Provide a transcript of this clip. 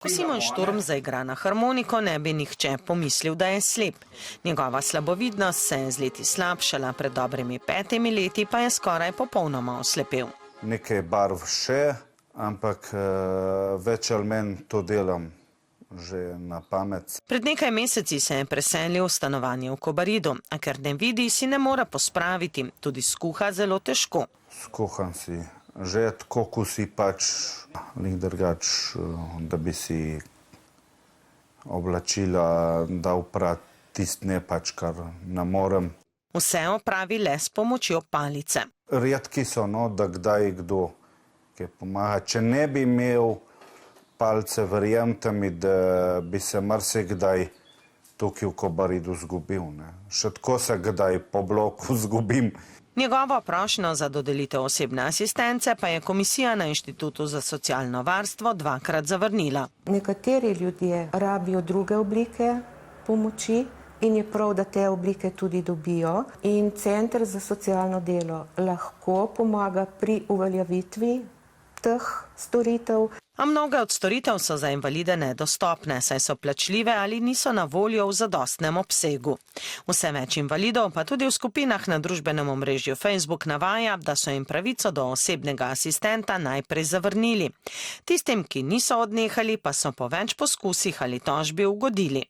Ko Simon Šturm zaigra na harmoniko, ne bi nihče pomislil, da je slep. Njegova slabovidnost se je z leti slabšala, pred dobrimi 5 leti pa je skoraj popolnoma oslepel. Nekaj barv še, ampak več ali manj to delam že na pamet. Pred nekaj meseci se je preselil v stanovanje v Kobaridu, a ker ne vidi, si ne more pospraviti, tudi skuha zelo težko. Skuham si že tako, ko si pač drugač, da bi si oblačila dal prati, tist ne pač, kar ne morem. Vse opravi le s pomočjo palice. Redki so, da kdaj kdo, ki pomaga. Če ne bi imel palice, verjemite mi, da bi se marsikdaj tukaj v Kobaridu zgubil. Še tako se kdaj po bloku zgubim. Njegovo prošnjo za dodelitev osebne asistence pa je komisija na Inštitutu za socialno varstvo 2-krat zavrnila. Nekateri ljudje rabijo druge oblike pomoči in je prav, da te oblike tudi dobijo. In Center za socialno delo lahko pomaga pri uveljavitvi teh storitev. A mnoge od storitev so za invalide nedostopne, saj so plačljive ali niso na voljo v zadostnem obsegu. Vse več invalidov pa tudi v skupinah na družbenem omrežju Facebook navaja, da so jim pravico do osebnega asistenta najprej zavrnili. Tistim, ki niso odnehali, pa so po več poskusih ali tožbi ugodili.